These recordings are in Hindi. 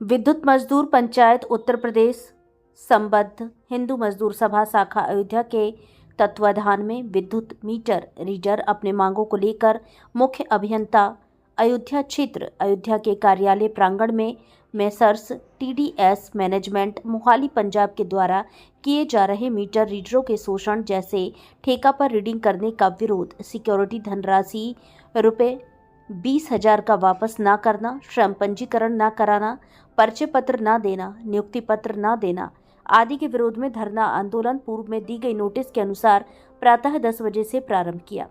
विद्युत मजदूर पंचायत उत्तर प्रदेश संबद्ध हिंदू मजदूर सभा शाखा अयोध्या के तत्वाधान में विद्युत मीटर रीडर अपने मांगों को लेकर मुख्य अभियंता अयोध्या क्षेत्र अयोध्या के कार्यालय प्रांगण में messrs TDS management Mohali Punjab के द्वारा किए जा रहे मीटर रीडरों के शोषण जैसे ठेका पर रीडिंग करने का विरोध, सिक्योरिटी धनराशि ₹20,000 का वापस ना करना, श्रम पंजीकरण ना कराना, परिचय पत्र ना देना, नियुक्ति पत्र ना देना आदि के विरोध में धरना आंदोलन पूर्व में दी गई नोटिस के अनुसार प्रातः 10 बजे से प्रारंभ किया।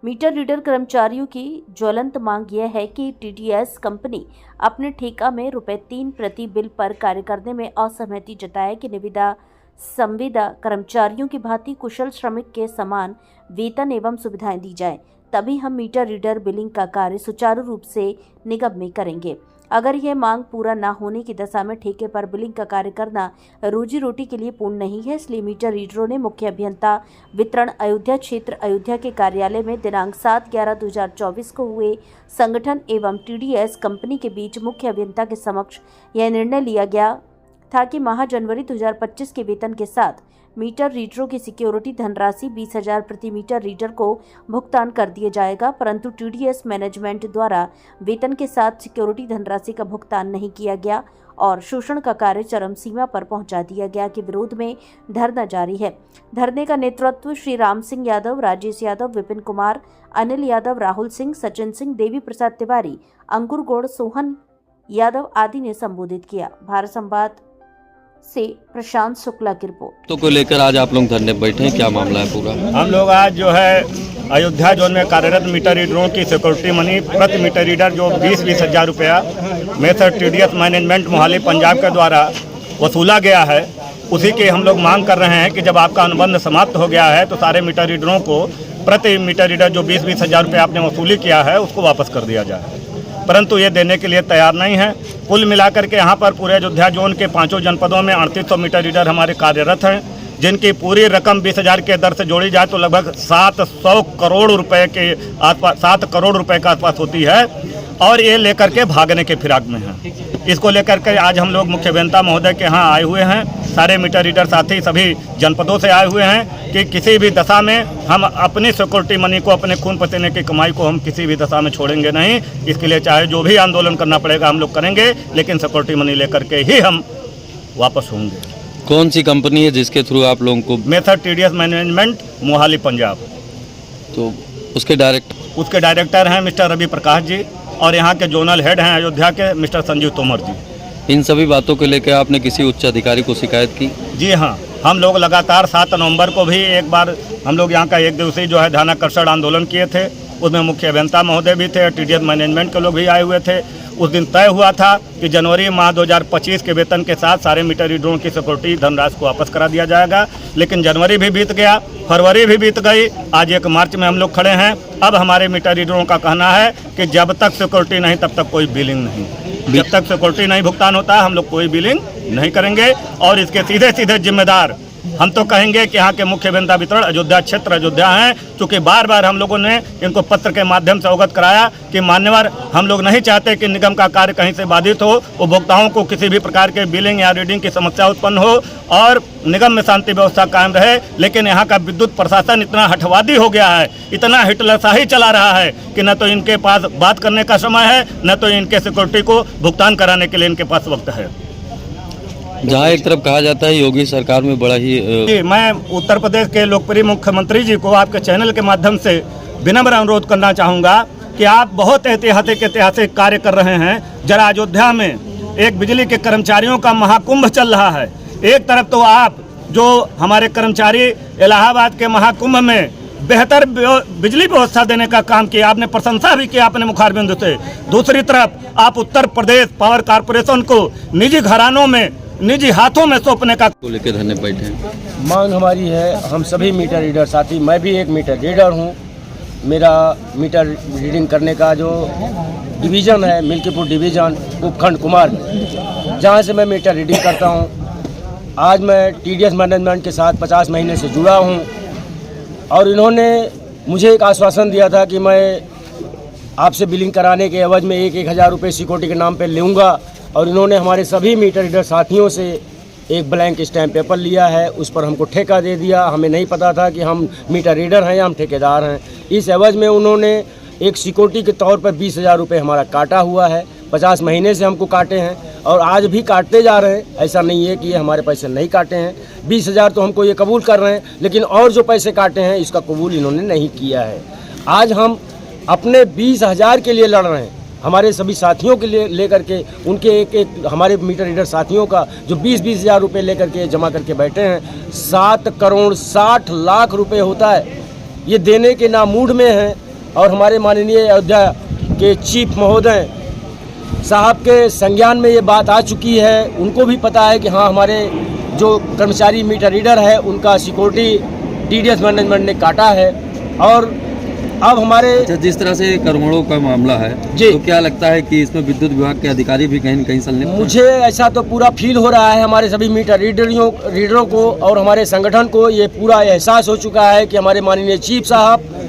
मीटर रीडर कर्मचारियों की ज्वलंत मांग यह है कि टीडीएस कंपनी अपने ठेका में ₹3 प्रति बिल पर कार्य करने में असहमति जताए कि निविदा संविदा कर्मचारियों की भांति कुशल श्रमिक के समान वेतन एवं सुविधाएं दी जाए, तभी हम मीटर रीडर बिलिंग का कार्य सुचारू रूप से निगम में करेंगे। अगर यह मांग पूरा न होने की दशा में ठेके पर बिलिंग का कार्य करना रोजी रोटी के लिए पूर्ण नहीं है। इसलिए मीटर रीडरों ने मुख्य अभियंता वितरण अयोध्या क्षेत्र अयोध्या के कार्यालय में दिनांक 7/11/2024 को हुए संगठन एवं टीडीएस कंपनी के बीच मुख्य अभियंता के समक्ष यह निर्णय लिया गया था कि माह जनवरी 2025 के वेतन के साथ मीटर रीडरों की सिक्योरिटी धनराशि 20,000 प्रति मीटर रीडर को भुगतान कर दिया जाएगा, परंतु टीडीएस मैनेजमेंट द्वारा वेतन के साथ सिक्योरिटी धनराशि का भुगतान नहीं किया गया और शोषण का कार्य चरम सीमा पर पहुंचा दिया गया के विरोध में धरना जारी है। धरने का नेतृत्व श्री राम सिंह यादव, राजेश यादव, विपिन कुमार, अनिल यादव, राहुल सिंह, सचिन सिंह, देवी प्रसाद तिवारी, अंकुर गौड़, सोहन यादव आदि ने संबोधित किया। भारत संवाद से प्रशांत शुक्ला की रिपोर्ट। तो को लेकर आज आप लोग धरने बैठे हैं, क्या मामला है पूरा? हम लोग आज जो है अयोध्या जोन में कार्यरत मीटर रीडरों की सिक्योरिटी मनी प्रति मीटर रीडर जो 20-20 हज़ार रुपया Messrs TDS management Mohali Punjab के द्वारा वसूला गया है, उसी की हम लोग मांग कर रहे हैं कि जब आपका अनुबंध समाप्त हो गया है तो सारे मीटर रीडरों को प्रति मीटर रीडर जो 20-20 हज़ार रुपया आपने वसूली किया है उसको वापस कर दिया जाए, परंतु ये देने के लिए तैयार नहीं है। कुल मिलाकर के यहाँ पर पूरे अयोध्या जोन के 5 जनपदों में 3800 मीटर रीडर हमारे कार्यरत हैं, जिनकी पूरी रकम 20,000 के दर से जोड़ी जाए तो लगभग 700 करोड़ रुपए के आसपास 7 करोड़ रुपए के आसपास होती है और ये लेकर के भागने के फिराक में हैं। इसको लेकर के आज हम लोग मुख्य अभियंता महोदय के यहाँ आए हुए हैं, सारे मीटर रीडर साथी सभी जनपदों से आए हुए हैं कि किसी भी दशा में हम अपनी सिक्योरिटी मनी को, अपने खून पसीने की कमाई को हम किसी भी दशा में छोड़ेंगे नहीं। इसके लिए चाहे जो भी आंदोलन करना पड़ेगा हम लोग करेंगे, लेकिन सिक्योरिटी मनी लेकर के ही हम वापस होंगे। कौन सी कंपनी है जिसके थ्रू आप लोगों को? Messrs TDS management Mohali Punjab. तो उसके डायरेक्टर हैं मिस्टर रवि प्रकाश जी और यहाँ के जोनल हेड हैं अयोध्या के मिस्टर संजीव तोमर जी। इन सभी बातों को लेकर आपने किसी उच्च अधिकारी को शिकायत की? जी हाँ, हम लोग लगातार 7 नवंबर को भी एक बार हम लोग यहाँ का एक दिवसीय जो है ध्यानाकर्षण आंदोलन किए थे, उसमें मुख्य अभियंता महोदय भी थे, टीडीएस मैनेजमेंट के लोग भी आए हुए थे। उस दिन तय हुआ था कि जनवरी माह 2025 के वेतन के साथ सारे मीटर रीडरों की सिक्योरिटी धनराशि को वापस करा दिया जाएगा, लेकिन जनवरी भी बीत गया, फरवरी भी बीत गई, आज 1 मार्च में हम लोग खड़े हैं। अब हमारे मीटर रीडरों का कहना है कि जब तक सिक्योरिटी नहीं तब तक कोई बिलिंग नहीं, जब तक सिक्योरिटी नहीं भुगतान होता हम लोग कोई बिलिंग नहीं करेंगे। और इसके सीधे सीधे जिम्मेदार हम तो कहेंगे कि यहाँ के मुख्य अभियंता वितरण अयोध्या क्षेत्र अयोध्या हैं, क्योंकि बार बार हम लोगों ने इनको पत्र के माध्यम से अवगत कराया कि मान्यवर हम लोग नहीं चाहते कि निगम का कार्य कहीं से बाधित हो, उपभोक्ताओं को किसी भी प्रकार के बिलिंग या रीडिंग की समस्या उत्पन्न हो और निगम में शांति व्यवस्था कायम रहे। लेकिन यहाँ का विद्युत प्रशासन इतना हठवादी हो गया है, इतना हिटलरशाही चला रहा है कि न तो इनके पास बात करने का समय है, न तो इनके सिक्योरिटी को भुगतान कराने के लिए इनके पास वक्त है। जहाँ एक तरफ कहा जाता है योगी सरकार में बड़ा ही मैं उत्तर प्रदेश के लोकप्रिय मुख्यमंत्री जी को आपके चैनल के माध्यम से विनम्र अनुरोध करना चाहूँगा कि आप बहुत ऐतिहासिक कार्य कर रहे हैं। जरा अयोध्या में एक बिजली के कर्मचारियों का महाकुंभ चल रहा है। एक तरफ तो आप जो हमारे कर्मचारी इलाहाबाद के महाकुंभ में बेहतर बिजली व्यवस्था देने का काम किया, आपने प्रशंसा भी किया अपने मुखारबिंद से। दूसरी तरफ आप उत्तर प्रदेश पावर कॉरपोरेशन को निजी घरानों में, निजी हाथों में सौंपने का को लेकर धरने बैठे हैं। मांग हमारी है, हम सभी मीटर रीडर साथी, मैं भी एक मीटर रीडर हूँ, मेरा मीटर रीडिंग करने का जो डिवीज़न है मिल्कीपुर डिवीज़न उपखंड कुमार में, जहाँ से मैं मीटर रीडिंग करता हूँ। आज मैं टीडीएस मैनेजमेंट के साथ 50 महीने से जुड़ा हूँ और इन्होंने मुझे एक आश्वासन दिया था कि मैं आपसे बिलिंग कराने के एवज में 1,000 रुपये सिक्योरिटी के नाम पे लूँगा। और इन्होंने हमारे सभी मीटर रीडर साथियों से एक ब्लैंक स्टैम्प पेपर लिया है, उस पर हमको ठेका दे दिया। हमें नहीं पता था कि हम मीटर रीडर हैं या हम ठेकेदार हैं। इस एवज में उन्होंने एक सिक्योरिटी के तौर पर 20,000 रुपये हमारा काटा हुआ है। 50 महीने से हमको काटे हैं और आज भी काटते जा रहे हैं। ऐसा नहीं है कि ये हमारे पैसे नहीं काटे हैं। 20,000 तो हमको ये कबूल कर रहे हैं, लेकिन और जो पैसे काटे हैं इसका कबूल इन्होंने नहीं किया है। आज हम अपने 20,000 के लिए लड़ रहे हैं, हमारे सभी साथियों के लिए लेकर के, उनके एक हमारे मीटर रीडर साथियों का जो 20-20 हज़ार रुपये लेकर के जमा करके बैठे हैं। 7 करोड़ 60 लाख रुपए होता है, ये देने के नामूड में हैं। और हमारे माननीय अयोध्या के चीफ महोदय साहब के संज्ञान में ये बात आ चुकी है। उनको भी पता है कि हाँ, हमारे जो कर्मचारी मीटर रीडर है उनका सिक्योरिटी TDS मैनेजमेंट ने काटा है। और अब हमारे जिस तरह से करोड़ों का मामला है जी, तो क्या लगता है कि इसमें विद्युत विभाग के अधिकारी भी कहीं न कहीं संलिप्त हैं? मुझे ऐसा तो पूरा फील हो रहा है। हमारे सभी मीटर रीडरों को और हमारे संगठन को ये पूरा एहसास हो चुका है कि हमारे माननीय चीफ साहब